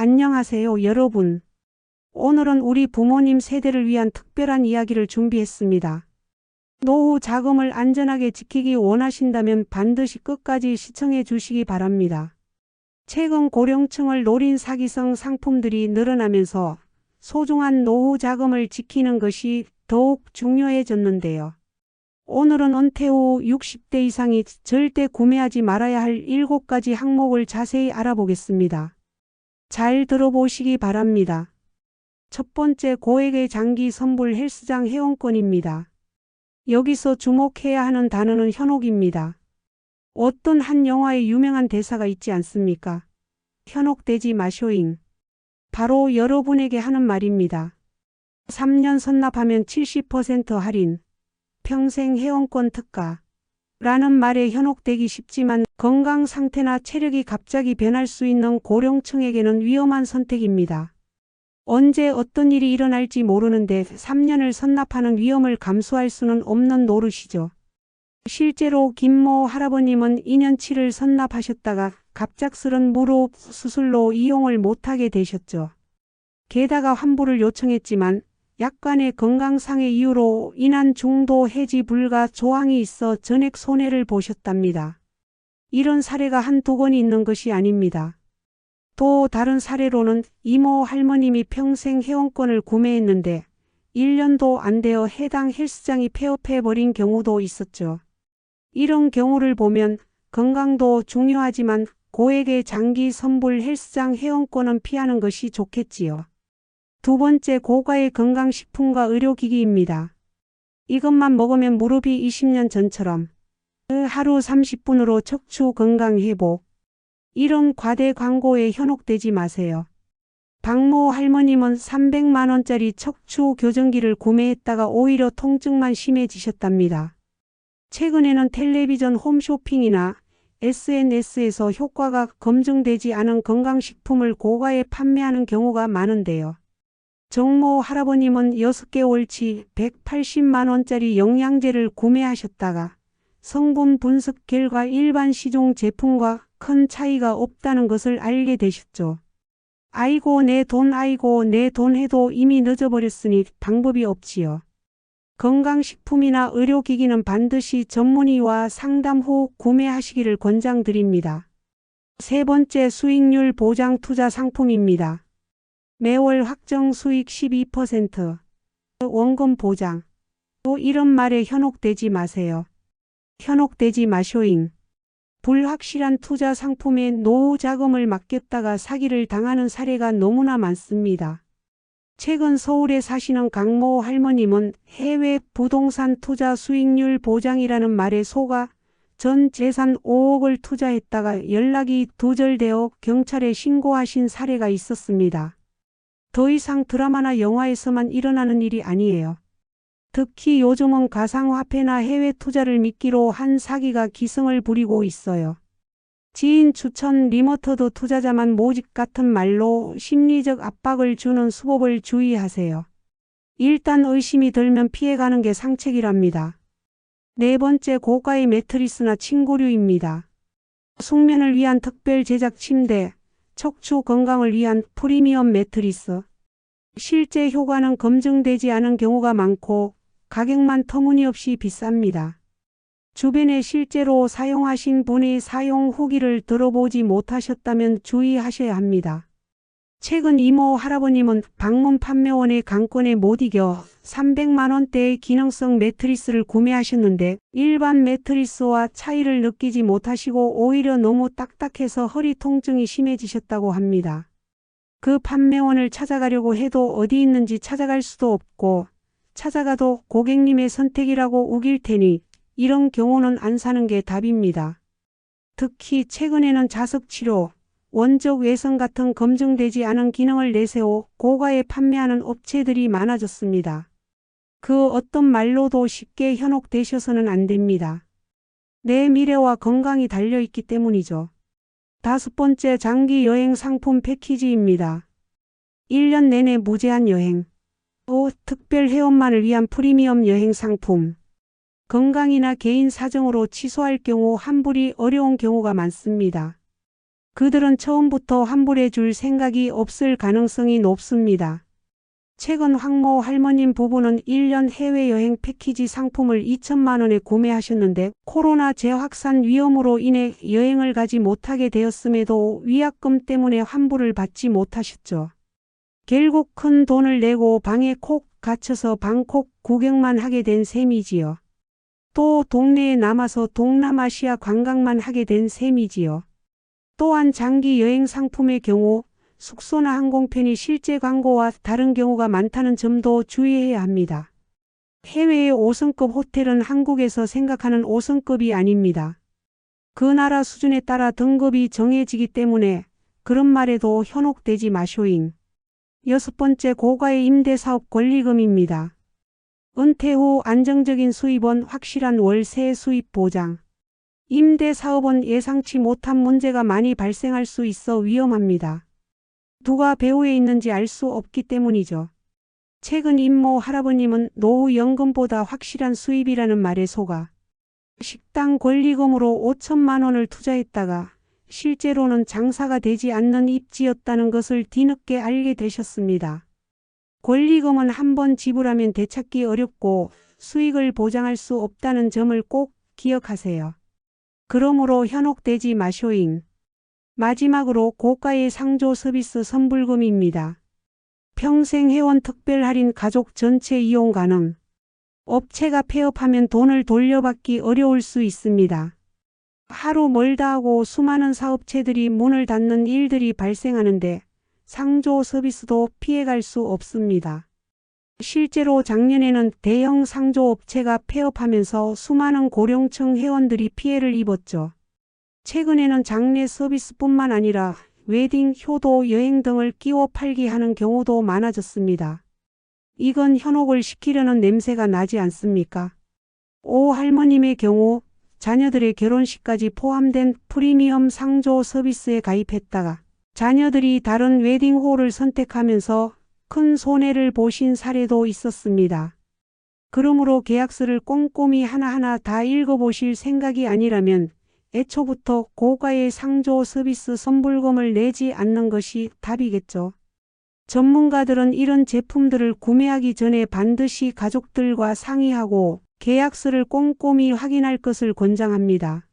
안녕하세요, 여러분. 오늘은 우리 부모님 세대를 위한 특별한 이야기를 준비했습니다. 노후 자금을 안전하게 지키기 원하신다면 반드시 끝까지 시청해 주시기 바랍니다. 최근 고령층을 노린 사기성 상품들이 늘어나면서 소중한 노후 자금을 지키는 것이 더욱 중요해졌는데요. 오늘은 은퇴 후 60대 이상이 절대 구매하지 말아야 할 7가지 항목을 자세히 알아보겠습니다. 잘 들어보시기 바랍니다. 첫 번째, 고액의 장기 선불 헬스장 회원권입니다. 여기서 주목해야 하는 단어는 현혹입니다. 어떤 한 영화에 유명한 대사가 있지 않습니까? 현혹되지 마쇼잉. 바로 여러분에게 하는 말입니다. 3년 선납하면 70% 할인, 평생 회원권 특가 라는 말에 현혹되기 쉽지만 건강 상태나 체력이 갑자기 변할 수 있는 고령층에게는 위험한 선택입니다. 언제 어떤 일이 일어날지 모르는데 3년을 선납하는 위험을 감수할 수는 없는 노릇이죠. 실제로 김모 할아버님은 2년치를 선납하셨다가 갑작스런 무릎 수술로 이용을 못하게 되셨죠. 게다가 환불을 요청했지만 약간의 건강상의 이유로 인한 중도 해지 불가 조항이 있어 전액 손해를 보셨답니다. 이런 사례가 한두 건이 있는 것이 아닙니다. 또 다른 사례로는 이모 할머님이 평생 회원권을 구매했는데 1년도 안 되어 해당 헬스장이 폐업해버린 경우도 있었죠. 이런 경우를 보면 건강도 중요하지만 고액의 장기 선불 헬스장 회원권은 피하는 것이 좋겠지요. 두 번째, 고가의 건강식품과 의료기기입니다. 이것만 먹으면 무릎이 20년 전처럼 하루 30분으로 척추 건강 회복. 이런 과대 광고에 현혹되지 마세요. 박모 할머님은 300만 원짜리 척추 교정기를 구매했다가 오히려 통증만 심해지셨답니다. 최근에는 텔레비전 홈쇼핑이나 SNS에서 효과가 검증되지 않은 건강식품을 고가에 판매하는 경우가 많은데요. 정모 할아버님은 6개월치 180만 원짜리 영양제를 구매하셨다가 성분 분석 결과 일반 시중 제품과 큰 차이가 없다는 것을 알게 되셨죠. 아이고 내 돈 해도 이미 늦어버렸으니 방법이 없지요. 건강식품이나 의료기기는 반드시 전문의와 상담 후 구매하시기를 권장드립니다. 세 번째, 수익률 보장 투자 상품입니다. 매월 확정 수익 12%, 원금 보장. 또 이런 말에 현혹되지 마세요. 현혹되지 마쇼잉. 불확실한 투자 상품에 노후 자금을 맡겼다가 사기를 당하는 사례가 너무나 많습니다. 최근 서울에 사시는 강모 할머님은 해외 부동산 투자 수익률 보장이라는 말에 속아 전 재산 5억을 투자했다가 연락이 두절되어 경찰에 신고하신 사례가 있었습니다. 더 이상 드라마나 영화에서만 일어나는 일이 아니에요. 특히 요즘은 가상화폐나 해외 투자를 미끼로 한 사기가 기승을 부리고 있어요. 지인 추천 리모터드 투자자만 모집 같은 말로 심리적 압박을 주는 수법을 주의하세요. 일단 의심이 들면 피해가는 게 상책이랍니다. 네 번째, 고가의 매트리스나 침구류입니다. 숙면을 위한 특별 제작 침대, 척추 건강을 위한 프리미엄 매트리스. 실제 효과는 검증되지 않은 경우가 많고 가격만 터무니없이 비쌉니다. 주변에 실제로 사용하신 분의 사용 후기를 들어보지 못하셨다면 주의하셔야 합니다. 최근 이모 할아버님은 방문 판매원의 강권에 못 이겨 300만 원대의 기능성 매트리스를 구매하셨는데 일반 매트리스와 차이를 느끼지 못하시고 오히려 너무 딱딱해서 허리 통증이 심해지셨다고 합니다. 그 판매원을 찾아가려고 해도 어디 있는지 찾아갈 수도 없고 찾아가도 고객님의 선택이라고 우길 테니 이런 경우는 안 사는 게 답입니다. 특히 최근에는 자석치료, 원적 외선 같은 검증되지 않은 기능을 내세워 고가에 판매하는 업체들이 많아졌습니다. 그 어떤 말로도 쉽게 현혹되셔서는 안 됩니다. 내 미래와 건강이 달려있기 때문이죠. 다섯 번째, 장기 여행 상품 패키지입니다. 1년 내내 무제한 여행. 또 특별 회원만을 위한 프리미엄 여행 상품. 건강이나 개인 사정으로 취소할 경우 환불이 어려운 경우가 많습니다. 그들은 처음부터 환불해 줄 생각이 없을 가능성이 높습니다. 최근 황모 할머님 부부는 1년 해외여행 패키지 상품을 2천만 원에 구매하셨는데 코로나 재확산 위험으로 인해 여행을 가지 못하게 되었음에도 위약금 때문에 환불을 받지 못하셨죠. 결국 큰 돈을 내고 방에 콕 갇혀서 방콕 구경만 하게 된 셈이지요. 또 동네에 남아서 동남아시아 관광만 하게 된 셈이지요. 또한 장기 여행 상품의 경우 숙소나 항공편이 실제 광고와 다른 경우가 많다는 점도 주의해야 합니다. 해외의 5성급 호텔은 한국에서 생각하는 5성급이 아닙니다. 그 나라 수준에 따라 등급이 정해지기 때문에 그런 말에도 현혹되지 마쇼잉. 6번째, 고가의 임대사업 권리금입니다. 은퇴 후 안정적인 수입은 확실한 월세 수입 보장. 임대사업은 예상치 못한 문제가 많이 발생할 수 있어 위험합니다. 누가 배후에 있는지 알 수 없기 때문이죠. 최근 임모 할아버님은 노후연금보다 확실한 수입이라는 말에 속아 식당 권리금으로 5천만 원을 투자했다가 실제로는 장사가 되지 않는 입지였다는 것을 뒤늦게 알게 되셨습니다. 권리금은 한번 지불하면 되찾기 어렵고 수익을 보장할 수 없다는 점을 꼭 기억하세요. 그러므로 현혹되지 마쇼잉. 마지막으로 고가의 상조 서비스 선불금입니다. 평생 회원 특별 할인 가족 전체 이용 가능. 업체가 폐업하면 돈을 돌려받기 어려울 수 있습니다. 하루 멀다 하고 수많은 사업체들이 문을 닫는 일들이 발생하는데 상조 서비스도 피해갈 수 없습니다. 실제로 작년에는 대형 상조 업체가 폐업하면서 수많은 고령층 회원들이 피해를 입었죠. 최근에는 장례 서비스뿐만 아니라 웨딩, 효도, 여행 등을 끼워 팔기 하는 경우도 많아졌습니다. 이건 현혹을 시키려는 냄새가 나지 않습니까? 오 할머님의 경우 자녀들의 결혼식까지 포함된 프리미엄 상조 서비스에 가입했다가 자녀들이 다른 웨딩홀을 선택하면서 큰 손해를 보신 사례도 있었습니다. 그러므로 계약서를 꼼꼼히 하나하나 다 읽어보실 생각이 아니라면 애초부터 고가의 상조 서비스 선불금을 내지 않는 것이 답이겠죠. 전문가들은 이런 제품들을 구매하기 전에 반드시 가족들과 상의하고 계약서를 꼼꼼히 확인할 것을 권장합니다.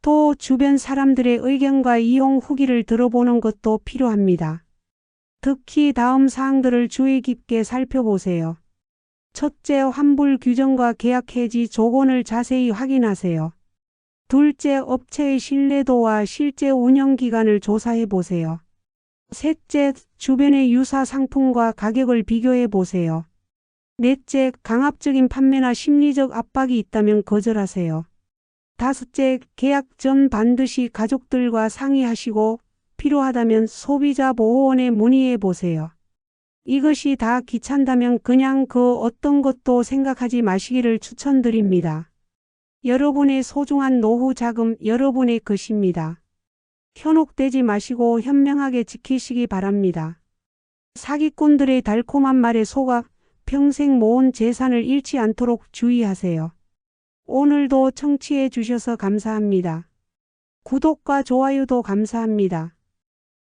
또 주변 사람들의 의견과 이용 후기를 들어보는 것도 필요합니다. 특히 다음 사항들을 주의 깊게 살펴보세요. 첫째, 환불 규정과 계약 해지 조건을 자세히 확인하세요. 둘째, 업체의 신뢰도와 실제 운영 기간을 조사해 보세요. 셋째, 주변의 유사 상품과 가격을 비교해 보세요. 넷째, 강압적인 판매나 심리적 압박이 있다면 거절하세요. 다섯째, 계약 전 반드시 가족들과 상의하시고 필요하다면 소비자 보호원에 문의해 보세요. 이것이 다 귀찮다면 그냥 그 어떤 것도 생각하지 마시기를 추천드립니다. 여러분의 소중한 노후 자금, 여러분의 것입니다. 현혹되지 마시고 현명하게 지키시기 바랍니다. 사기꾼들의 달콤한 말에 속아 평생 모은 재산을 잃지 않도록 주의하세요. 오늘도 청취해 주셔서 감사합니다. 구독과 좋아요도 감사합니다.